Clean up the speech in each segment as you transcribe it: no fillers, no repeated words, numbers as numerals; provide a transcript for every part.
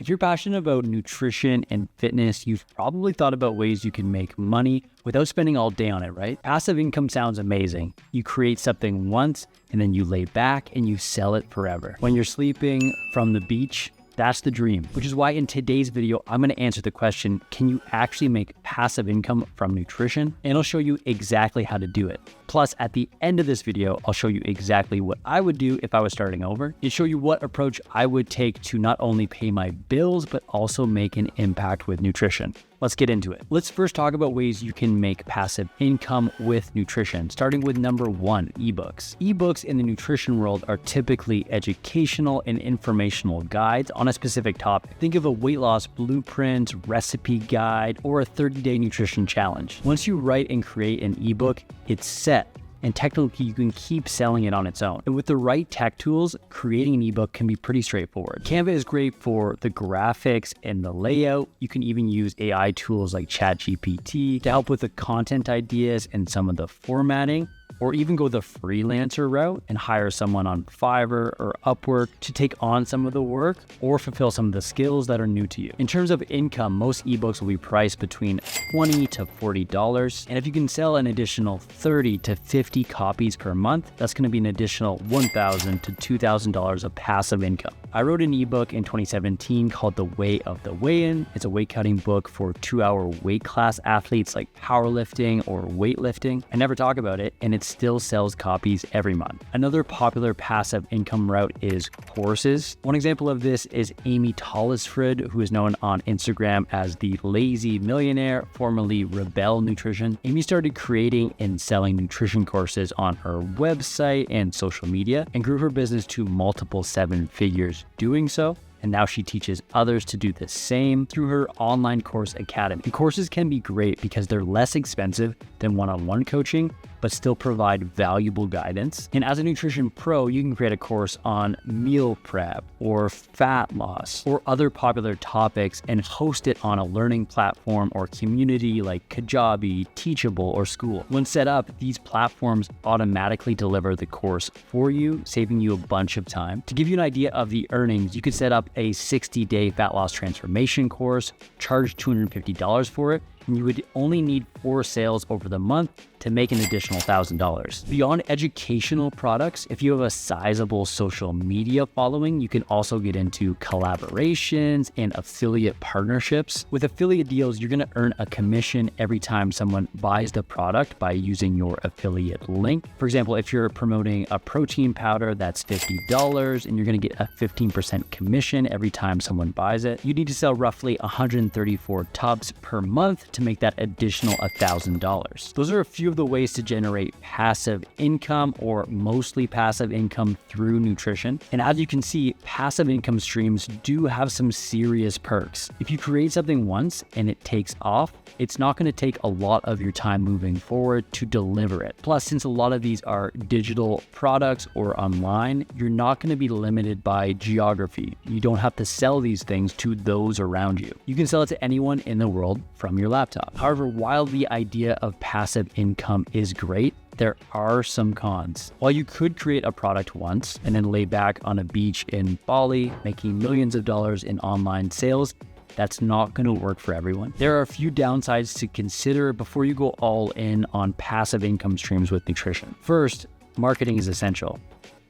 If you're passionate about nutrition and fitness, you've probably thought about ways you can make money without spending all day on it, right? Passive income sounds amazing. You create something once and then you lay back and you sell it forever. When you're sleeping from the beach, that's the dream, which is why in today's video, I'm going to answer the question, can you actually make passive income from nutrition? And I'll show you exactly how to do it. Plus, at the end of this video, I'll show you exactly what I would do if I was starting over and show you what approach I would take to not only pay my bills, but also make an impact with nutrition. Let's get into it. Let's first talk about ways you can make passive income with nutrition, starting with number one, ebooks. Ebooks in the nutrition world are typically educational and informational guides on a specific topic. Think of a weight loss blueprint, recipe guide, or a 30-day nutrition challenge. Once you write and create an ebook, it's set. And technically, you can keep selling it on its own. And with the right tech tools, creating an ebook can be pretty straightforward. Canva is great for the graphics and the layout. You can even use AI tools like ChatGPT to help with the content ideas and some of the formatting, or even go the freelancer route and hire someone on Fiverr or Upwork to take on some of the work or fulfill some of the skills that are new to you. In terms of income, most ebooks will be priced between $20 to $40. And if you can sell an additional 30 to 50 copies per month, that's going to be an additional $1,000 to $2,000 of passive income. I wrote an ebook in 2017 called The Way of the Weigh-In. It's a weight cutting book for 2-hour weight class athletes like powerlifting or weightlifting. I never talk about it, and it still sells copies every month. Another popular passive income route is courses. One example of this is Amy Tollisford, who is known on Instagram as the Lazy Millionaire, formerly Rebel Nutrition. Amy started creating and selling nutrition courses on her website and social media and grew her business to multiple 7 figures doing so. And now she teaches others to do the same through her online course academy. And courses can be great because they're less expensive than one-on-one coaching, but still provide valuable guidance. And as a nutrition pro, you can create a course on meal prep or fat loss or other popular topics and host it on a learning platform or community like Kajabi, Teachable, or School. When set up, these platforms automatically deliver the course for you, saving you a bunch of time. To give you an idea of the earnings, you could set up a 60-day fat loss transformation course, charge $250 for it, and you would only need 4 sales over the month to make an additional $1,000. Beyond educational products, if you have a sizable social media following, you can also get into collaborations and affiliate partnerships. With affiliate deals, you're gonna earn a commission every time someone buys the product by using your affiliate link. For example, if you're promoting a protein powder that's $50 and you're gonna get a 15% commission every time someone buys it, you need to sell roughly 134 tubs per month to make that additional $1,000. Those are a few of the ways to generate passive income or mostly passive income through nutrition. And as you can see, passive income streams do have some serious perks. If you create something once and it takes off, it's not going to take a lot of your time moving forward to deliver it. Plus, since a lot of these are digital products or online, you're not going to be limited by geography. You don't have to sell these things to those around you. You can sell it to anyone in the world from your laptop. However, while the idea of passive income is great, there are some cons. While you could create a product once and then lay back on a beach in Bali, making millions of dollars in online sales, that's not going to work for everyone. There are a few downsides to consider before you go all in on passive income streams with nutrition. First, marketing is essential.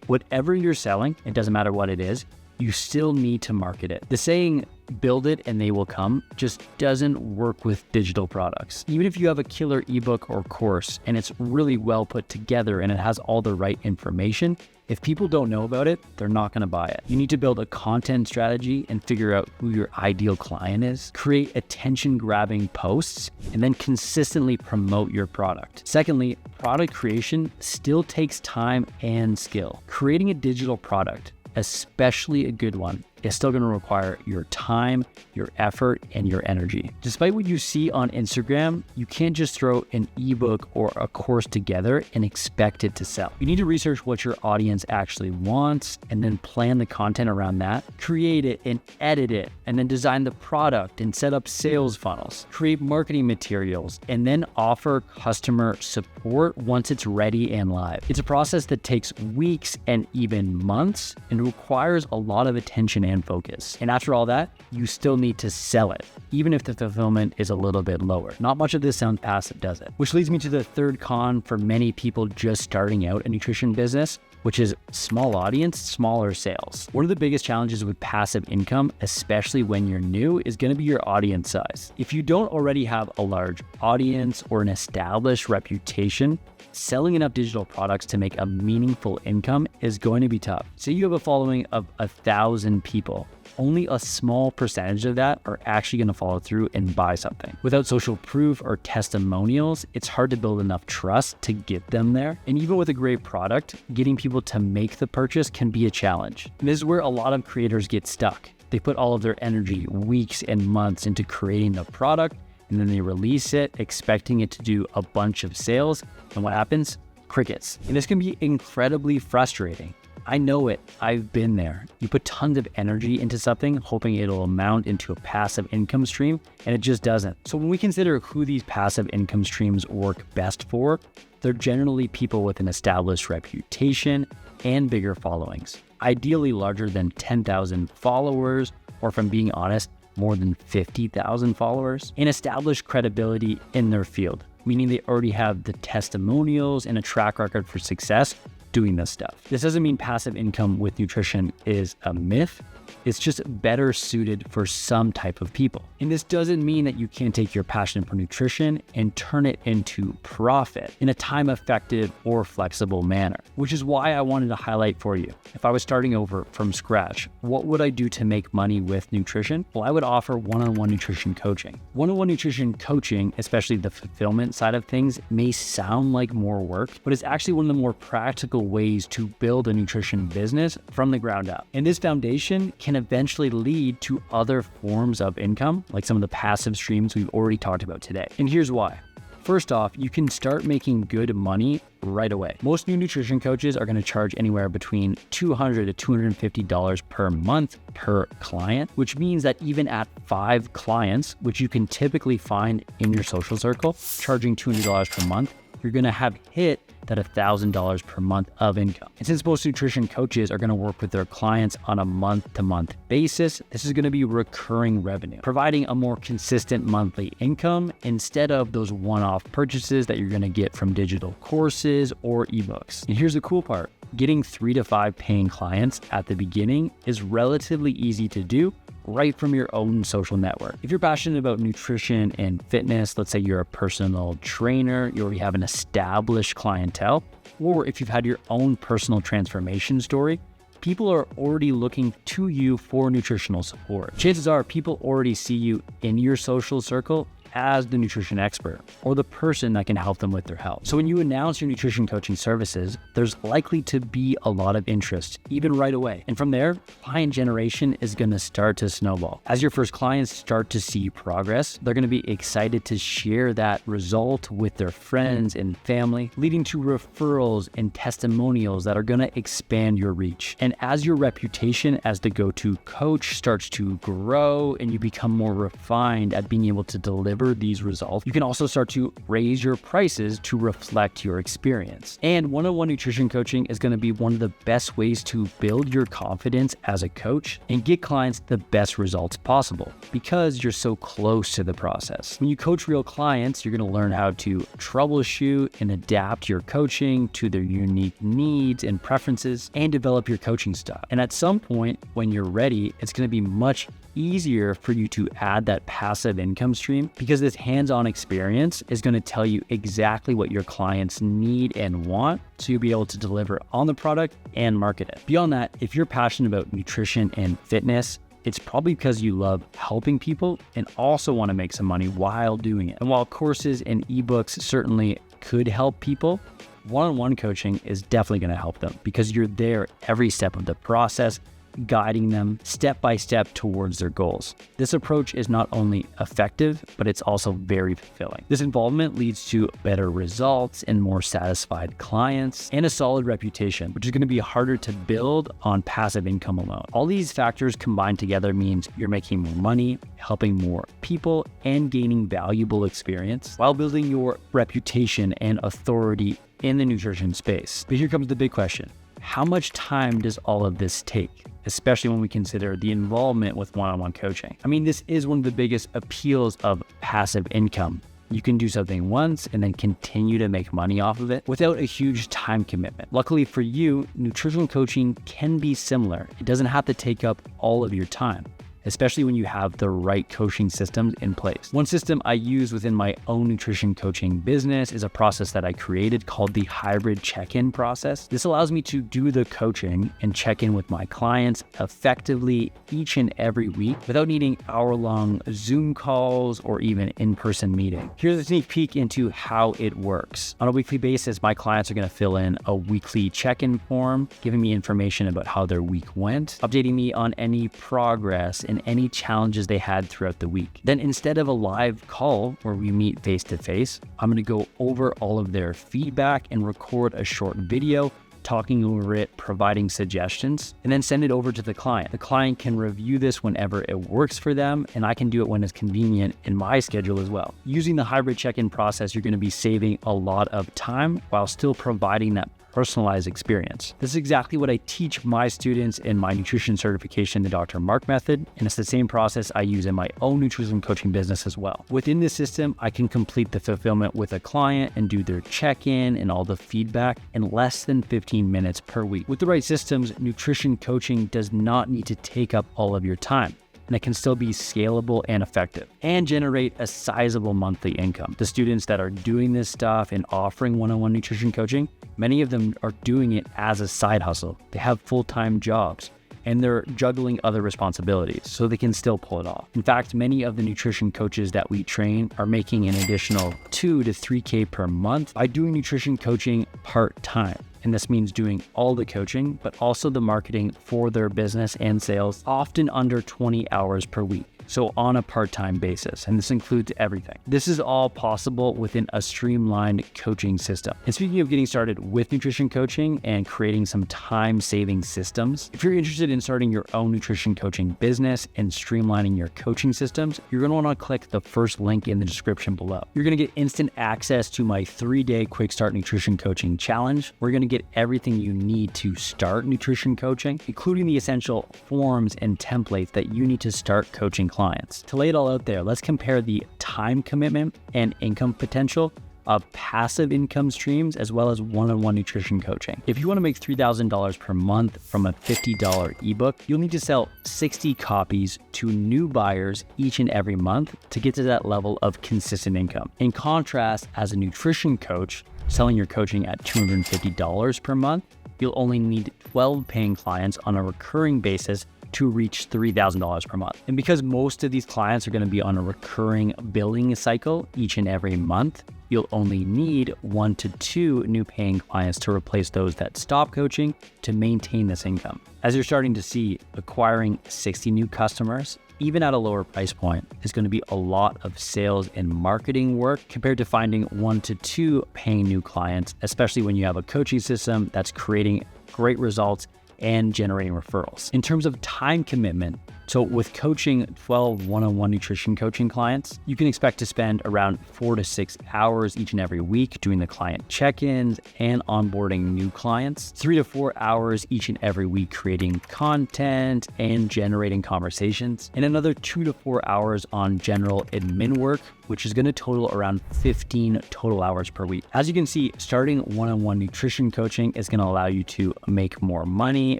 Whatever you're selling, it doesn't matter what it is, you still need to market it. The saying, build it and they will come, just doesn't work with digital products. Even if you have a killer ebook or course and it's really well put together and it has all the right information, if people don't know about it, they're not going to buy it. You need to build a content strategy and figure out who your ideal client is, create attention-grabbing posts, and then consistently promote your product. Secondly, product creation still takes time and skill. Creating a digital product, especially a good one, is still going to require your time, your effort, and your energy. Despite what you see on Instagram, you can't just throw an ebook or a course together and expect it to sell. You need to research what your audience actually wants and then plan the content around that, create it and edit it, and then design the product and set up sales funnels, create marketing materials, and then offer customer support once it's ready and live. It's a process that takes weeks and even months and requires a lot of attention and and focus. And after all that, you still need to sell it, even if the fulfillment is a little bit lower. Not much of this sounds passive, does it? Which leads me to the third con for many people just starting out a nutrition business, which is small audience, smaller sales. One of the biggest challenges with passive income, especially when you're new, is going to be your audience size. If you don't already have a large audience or an established reputation, selling enough digital products to make a meaningful income is going to be tough. Say you have a following of 1,000 people. Only a small percentage of that are actually going to follow through and buy something. Without social proof or testimonials, it's hard to build enough trust to get them there. And even with a great product, getting people to make the purchase can be a challenge. And this is where a lot of creators get stuck. They put all of their energy, weeks and months into creating the product, and then they release it, expecting it to do a bunch of sales. And what happens? Crickets. And this can be incredibly frustrating. I know it. I've been there. You put tons of energy into something, hoping it'll amount into a passive income stream, and it just doesn't. So when we consider who these passive income streams work best for, they're generally people with an established reputation and bigger followings, ideally larger than 10,000 followers, or if I'm being honest, more than 50,000 followers, and established credibility in their field, meaning they already have the testimonials and a track record for success doing this stuff. This doesn't mean passive income with nutrition is a myth. It's just better suited for some type of people. And this doesn't mean that you can't take your passion for nutrition and turn it into profit in a time-effective or flexible manner, which is why I wanted to highlight for you. If I was starting over from scratch, what would I do to make money with nutrition? Well, I would offer one-on-one nutrition coaching. One-on-one nutrition coaching, especially the fulfillment side of things, may sound like more work, but it's actually one of the more practical ways to build a nutrition business from the ground up. And this foundation can eventually lead to other forms of income, like some of the passive streams we've already talked about today. And here's why. First off, you can start making good money right away. Most new nutrition coaches are going to charge anywhere between $200 to $250 per month per client, which means that even at 5 clients, which you can typically find in your social circle, charging $200 per month, you're going to have hit that $1,000 per month of income. And since most nutrition coaches are going to work with their clients on a month-to-month basis, this is going to be recurring revenue, providing a more consistent monthly income instead of those one-off purchases that you're going to get from digital courses or ebooks. And here's the cool part. Getting 3 to 5 paying clients at the beginning is relatively easy to do right from your own social network. If you're passionate about nutrition and fitness, let's say you're a personal trainer, you already have an established clientele, or if you've had your own personal transformation story, people are already looking to you for nutritional support. Chances are people already see you in your social circle as the nutrition expert or the person that can help them with their health. So when you announce your nutrition coaching services, there's likely to be a lot of interest, even right away. And from there, client generation is going to start to snowball. As your first clients start to see progress, they're going to be excited to share that result with their friends and family, leading to referrals and testimonials that are going to expand your reach. And as your reputation as the go-to coach starts to grow and you become more refined at being able to deliver these results, you can also start to raise your prices to reflect your experience. And one-on-one nutrition coaching is going to be one of the best ways to build your confidence as a coach and get clients the best results possible because you're so close to the process. When you coach real clients, you're going to learn how to troubleshoot and adapt your coaching to their unique needs and preferences and develop your coaching style. And at some point when you're ready, it's going to be much easier for you to add that passive income stream because this hands-on experience is going to tell you exactly what your clients need and want, so you'll be able to deliver on the product and market it. Beyond that, if you're passionate about nutrition and fitness, it's probably because you love helping people and also want to make some money while doing it. And while courses and ebooks certainly could help people, one-on-one coaching is definitely going to help them because you're there every step of the process, guiding them step by step towards their goals. This approach is not only effective, but it's also very fulfilling. This involvement leads to better results and more satisfied clients and a solid reputation, which is going to be harder to build on passive income alone. All these factors combined together means you're making more money, helping more people, and gaining valuable experience while building your reputation and authority in the nutrition space. But here comes the big question. How much time does all of this take? especially when we consider the involvement with one-on-one coaching. I mean, this is one of the biggest appeals of passive income. You can do something once and then continue to make money off of it without a huge time commitment. Luckily for you, nutritional coaching can be similar. It doesn't have to take up all of your time, especially when you have the right coaching systems in place. One system I use within my own nutrition coaching business is a process that I created called the hybrid check-in process. This allows me to do the coaching and check in with my clients effectively each and every week without needing hour-long Zoom calls or even in-person meeting. Here's a sneak peek into how it works. On a weekly basis, my clients are going to fill in a weekly check-in form, giving me information about how their week went, updating me on any progress and any challenges they had throughout the week. Then instead of a live call where we meet face to face, I'm going to go over all of their feedback and record a short video talking over it, providing suggestions, and then send it over to the client. The client can review this whenever it works for them, and I can do it when it's convenient in my schedule as well. Using the hybrid check-in process, you're going to be saving a lot of time while still providing that personalized experience. This is exactly what I teach my students in my nutrition certification, the Dr. Mark method, and it's the same process I use in my own nutrition coaching business as well. Within this system, I can complete the fulfillment with a client and do their check-in and all the feedback in less than 15 minutes per week. With the right systems, nutrition coaching does not need to take up all of your time, and it can still be scalable and effective and generate a sizable monthly income. The students that are doing this stuff and offering one-on-one nutrition coaching, many of them are doing it as a side hustle. They have full-time jobs and they're juggling other responsibilities, so they can still pull it off. In fact, many of the nutrition coaches that we train are making an additional $2 to $3K per month by doing nutrition coaching part-time. And this means doing all the coaching, but also the marketing for their business and sales, often under 20 hours per week. So on a part-time basis, and this includes everything. This is all possible within a streamlined coaching system. And speaking of getting started with nutrition coaching and creating some time-saving systems, if you're interested in starting your own nutrition coaching business and streamlining your coaching systems, you're going to want to click the first link in the description below. You're going to get instant access to my 3-day Quick Start Nutrition Coaching Challenge. We're going to get everything you need to start nutrition coaching, including the essential forms and templates that you need to start coaching clients. To lay it all out there, let's compare the time commitment and income potential of passive income streams as well as one-on-one nutrition coaching. If you want to make $3,000 per month from a $50 ebook, you'll need to sell 60 copies to new buyers each and every month to get to that level of consistent income. In contrast, as a nutrition coach, selling your coaching at $250 per month, you'll only need 12 paying clients on a recurring basis to reach $3,000 per month. And because most of these clients are going to be on a recurring billing cycle each and every month, you'll only need 1 to 2 new paying clients to replace those that stop coaching to maintain this income. As you're starting to see, acquiring 60 new customers, even at a lower price point, is going to be a lot of sales and marketing work compared to finding 1 to 2 paying new clients, especially when you have a coaching system that's creating great results and generating referrals. In terms of time commitment, so with coaching 12 one-on-one nutrition coaching clients, you can expect to spend around 4 to 6 hours each and every week doing the client check-ins and onboarding new clients, 3 to 4 hours each and every week creating content and generating conversations, and another 2 to 4 hours on general admin work, which is going to total around 15 total hours per week. As you can see, starting one-on-one nutrition coaching is going to allow you to make more money,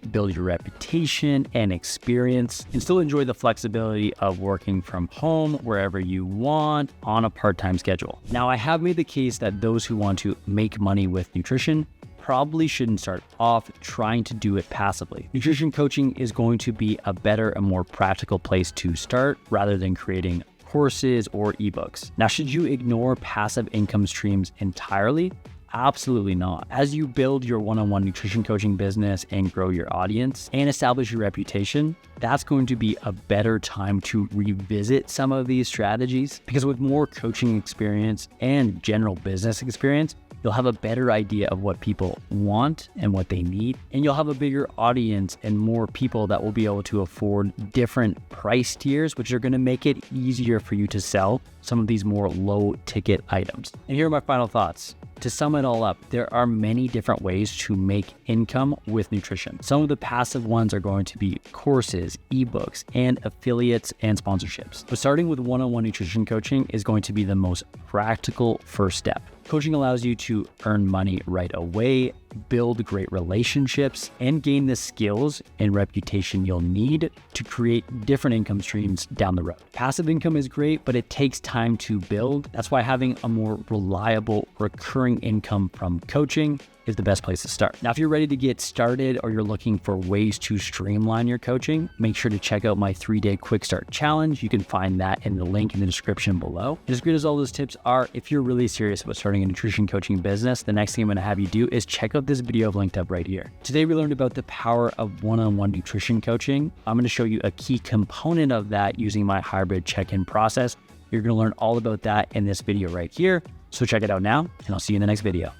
build your reputation and experience, and still enjoy the flexibility of working from home wherever you want on a part-time schedule. Now, I have made the case that those who want to make money with nutrition probably shouldn't start off trying to do it passively. Nutrition coaching is going to be a better and more practical place to start rather than creating courses or ebooks. Now, should you ignore passive income streams entirely? Absolutely not. As you build your one-on-one nutrition coaching business and grow your audience and establish your reputation, that's going to be a better time to revisit some of these strategies, because with more coaching experience and general business experience, you'll have a better idea of what people want and what they need, and you'll have a bigger audience and more people that will be able to afford different price tiers, which are going to make it easier for you to sell some of these more low ticket items. And here are my final thoughts. To sum it all up, there are many different ways to make income with nutrition. Some of the passive ones are going to be courses, ebooks, and affiliates and sponsorships. But starting with one-on-one nutrition coaching is going to be the most practical first step. Coaching allows you to earn money right away, build great relationships, and gain the skills and reputation you'll need to create different income streams down the road. Passive income is great, but it takes time to build. That's why having a more reliable, recurring income from coaching is the best place to start. Now, if you're ready to get started or you're looking for ways to streamline your coaching, make sure to check out my 3-day quick start challenge. You can find that in the link in the description below. And as great as all those tips are, if you're really serious about starting a nutrition coaching business, the next thing I'm gonna have you do is check out this video I've linked up right here. Today, we learned about the power of one-on-one nutrition coaching. I'm gonna show you a key component of that using my hybrid check-in process. You're gonna learn all about that in this video right here. So check it out now, and I'll see you in the next video.